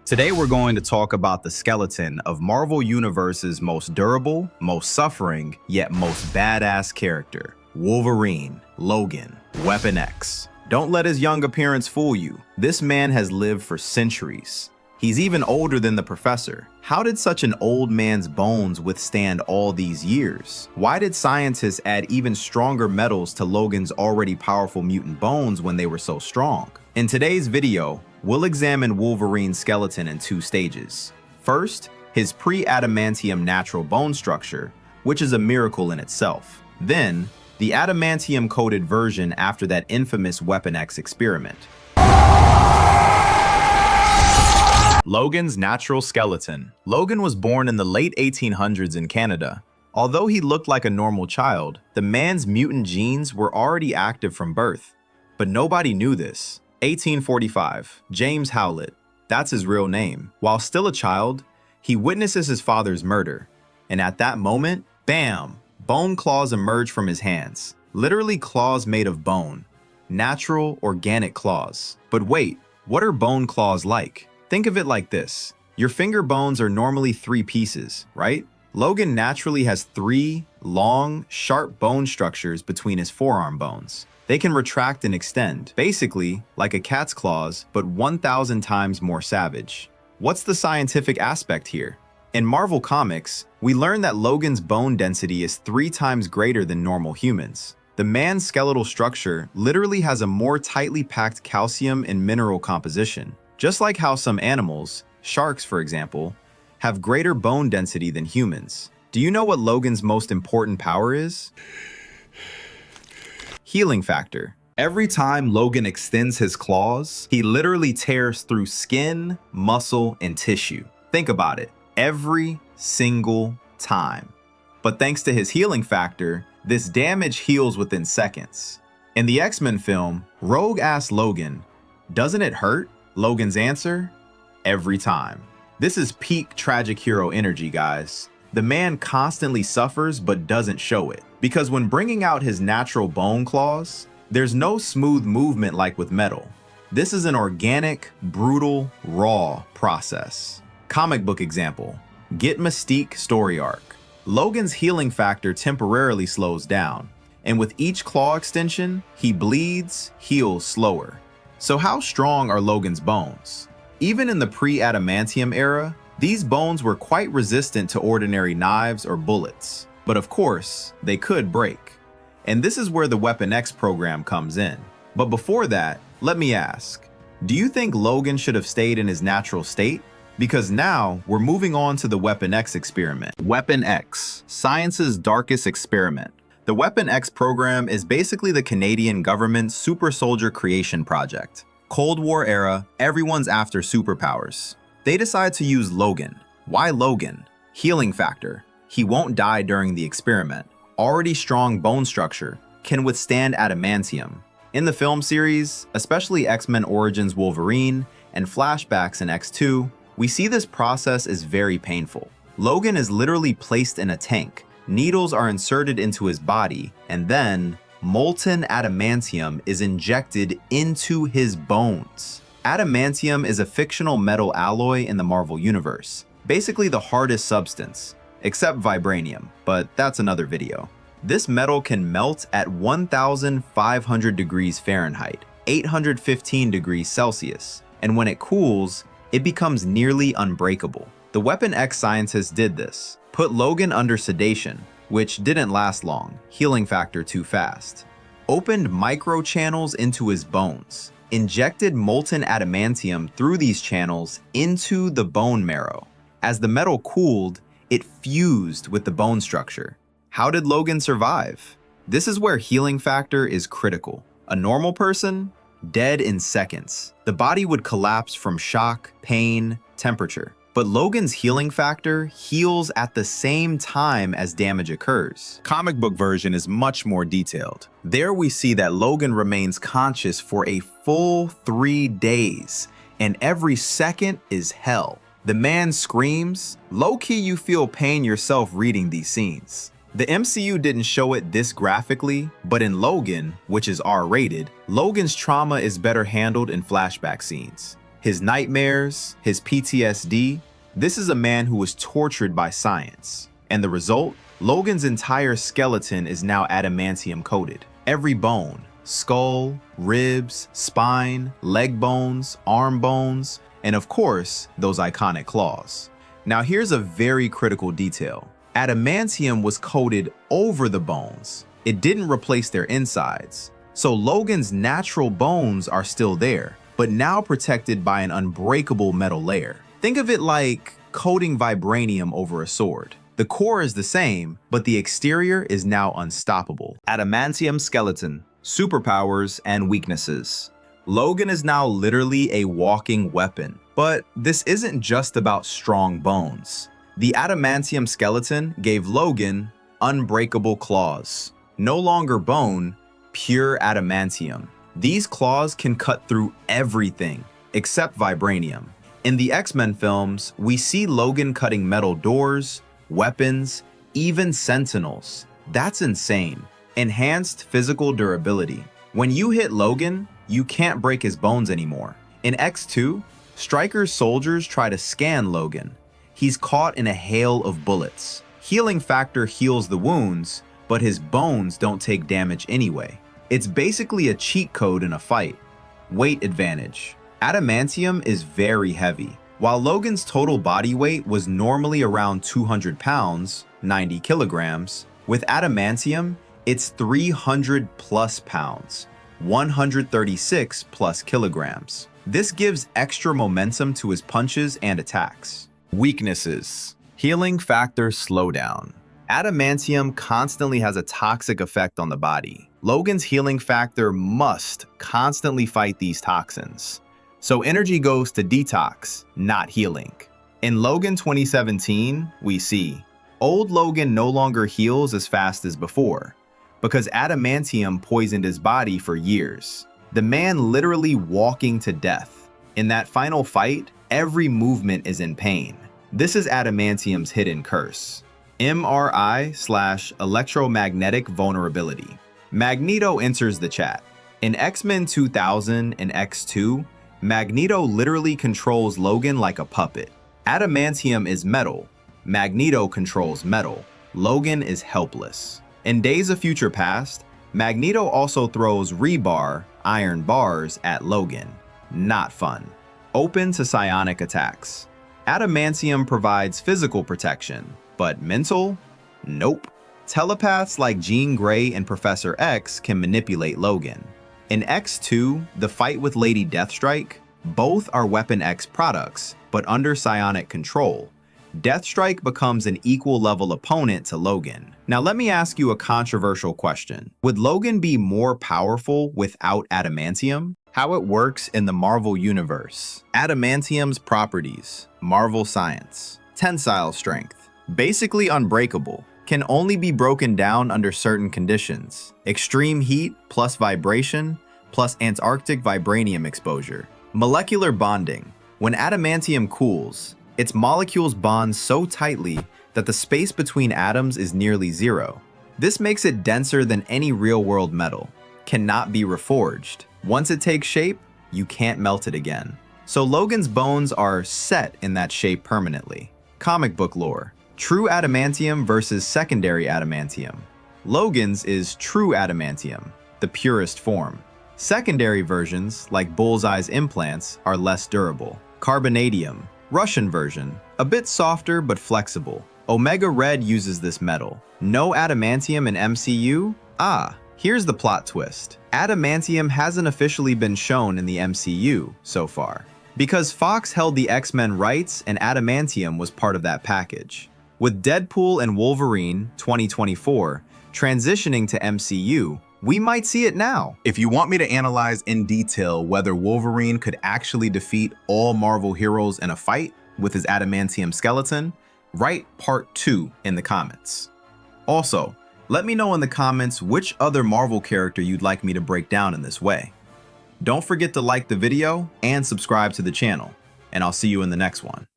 Today we're going to talk about the skeleton of Marvel Universe's most durable, most suffering, yet most badass character, Wolverine, Logan, Weapon X. Don't let his young appearance fool you. This man has lived for centuries. He's even older than the Professor. How did such an old man's bones withstand all these years? Why did scientists add even stronger metals to Logan's already powerful mutant bones when they were so strong? In today's video, we'll examine Wolverine's skeleton in two stages. First, his pre-adamantium natural bone structure, which is a miracle in itself. Then, the adamantium-coated version after that infamous Weapon X experiment. Logan's natural skeleton. Logan was born in the late 1800s in Canada. Although he looked like a normal child, the man's mutant genes were already active from birth. But nobody knew this. 1845, James Howlett, that's his real name. While still a child, he witnesses his father's murder. And at that moment, bam, bone claws emerge from his hands. Literally claws made of bone. Natural, organic claws. But wait, what are bone claws like? Think of it like this. Your finger bones are normally 3 pieces, right? Logan naturally has 3 long, sharp bone structures between his forearm bones. They can retract and extend, basically like a cat's claws, but 1,000 times more savage. What's the scientific aspect here? In Marvel Comics, we learn that Logan's bone density is 3 times greater than normal humans. The man's skeletal structure literally has a more tightly packed calcium and mineral composition. Just like how some animals, sharks for example, have greater bone density than humans. Do you know what Logan's most important power is? Healing factor. Every time Logan extends his claws, he literally tears through skin, muscle, and tissue. Think about it. Every single time. But thanks to his healing factor, this damage heals within seconds. In the X-Men film, Rogue asked Logan, "Doesn't it hurt?" Logan's answer, every time. This is peak tragic hero energy, guys. The man constantly suffers but doesn't show it. Because when bringing out his natural bone claws, there's no smooth movement like with metal. This is an organic, brutal, raw process. Comic book example, Get Mystique story arc. Logan's healing factor temporarily slows down, and with each claw extension, he bleeds, heals slower. So how strong are Logan's bones? Even in the pre-adamantium era, these bones were quite resistant to ordinary knives or bullets. But of course, they could break. And this is where the Weapon X program comes in. But before that, let me ask, do you think Logan should have stayed in his natural state? Because now, we're moving on to the Weapon X experiment. Weapon X, science's darkest experiment. The Weapon X program is basically the Canadian government's super soldier creation project. Cold War era, everyone's after superpowers. They decide to use Logan. Why Logan? Healing factor. He won't die during the experiment. Already strong bone structure, can withstand adamantium. In the film series, especially X-Men Origins Wolverine and flashbacks in X2, we see this process is very painful. Logan is literally placed in a tank. Needles are inserted into his body, and then molten adamantium is injected into his bones. Adamantium is a fictional metal alloy in the Marvel Universe, basically the hardest substance, except vibranium, but that's another video. This metal can melt at 1,500 degrees Fahrenheit, 815 degrees Celsius, and when it cools, it becomes nearly unbreakable. The Weapon X scientists did this. Put Logan under sedation, which didn't last long, healing factor too fast. Opened micro channels into his bones, injected molten adamantium through these channels into the bone marrow. As the metal cooled, it fused with the bone structure. How did Logan survive? This is where healing factor is critical. A normal person, dead in seconds. The body would collapse from shock, pain, temperature. But Logan's healing factor heals at the same time as damage occurs. Comic book version is much more detailed. There we see that Logan remains conscious for a full 3 days, and every second is hell. The man screams. Low-key you feel pain yourself reading these scenes. The MCU didn't show it this graphically, but in Logan, which is R-rated, Logan's trauma is better handled in flashback scenes. his nightmares, his PTSD. This is a man who was tortured by science. And the result? Logan's entire skeleton is now adamantium coated. Every bone, skull, ribs, spine, leg bones, arm bones, and of course, those iconic claws. Now here's a very critical detail. Adamantium was coated over the bones. It didn't replace their insides. So Logan's natural bones are still there, but now protected by an unbreakable metal layer. Think of it like coating vibranium over a sword. The core is the same, but the exterior is now unstoppable. Adamantium skeleton, superpowers and weaknesses. Logan is now literally a walking weapon, but this isn't just about strong bones. The adamantium skeleton gave Logan unbreakable claws. No longer bone, pure adamantium. These claws can cut through everything except vibranium. In the X-Men films, we see Logan cutting metal doors, weapons, even sentinels. That's insane. Enhanced physical durability. When you hit Logan, you can't break his bones anymore. In X2, Stryker's soldiers try to scan Logan. He's caught in a hail of bullets. Healing factor heals the wounds, but his bones don't take damage anyway. It's basically a cheat code in a fight. Weight advantage. Adamantium is very heavy. While Logan's total body weight was normally around 200 pounds, 90 kilograms, with adamantium, it's 300 plus pounds, 136 plus kilograms. This gives extra momentum to his punches and attacks. Weaknesses. Healing factor slowdown. Adamantium constantly has a toxic effect on the body. Logan's healing factor must constantly fight these toxins. So energy goes to detox, not healing. In Logan 2017, we see old Logan no longer heals as fast as before because adamantium poisoned his body for years. The man literally walking to death. In that final fight, every movement is in pain. This is adamantium's hidden curse. MRI/electromagnetic vulnerability. Magneto enters the chat. In X-Men 2000 and X2, Magneto literally controls Logan like a puppet. Adamantium is metal. Magneto controls metal. Logan is helpless. In Days of Future Past, Magneto also throws rebar, iron bars, at Logan. Not fun. Open to psionic attacks. Adamantium provides physical protection, but mental? Nope. Telepaths like Jean Grey and Professor X can manipulate Logan. In X2, the fight with Lady Deathstrike, both are Weapon X products, but under psionic control. Deathstrike becomes an equal level opponent to Logan. Now let me ask you a controversial question. Would Logan be more powerful without adamantium? How it works in the Marvel Universe. Adamantium's properties. Marvel science. Tensile strength. Basically unbreakable. Can only be broken down under certain conditions. Extreme heat plus vibration plus Antarctic vibranium exposure. Molecular bonding. When adamantium cools, its molecules bond so tightly that the space between atoms is nearly zero. This makes it denser than any real-world metal. Cannot be reforged. Once it takes shape, you can't melt it again. So Logan's bones are set in that shape permanently. Comic book lore. True adamantium versus secondary adamantium. Logan's is true adamantium, the purest form. Secondary versions, like Bullseye's implants, are less durable. Carbonadium, Russian version, a bit softer but flexible. Omega Red uses this metal. No adamantium in MCU? Here's the plot twist. Adamantium hasn't officially been shown in the MCU so far, because Fox held the X-Men rights and adamantium was part of that package. With Deadpool and Wolverine 2024 transitioning to MCU, we might see it now. If you want me to analyze in detail whether Wolverine could actually defeat all Marvel heroes in a fight with his adamantium skeleton, write part 2 in the comments. Also, let me know in the comments which other Marvel character you'd like me to break down in this way. Don't forget to like the video and subscribe to the channel, and I'll see you in the next one.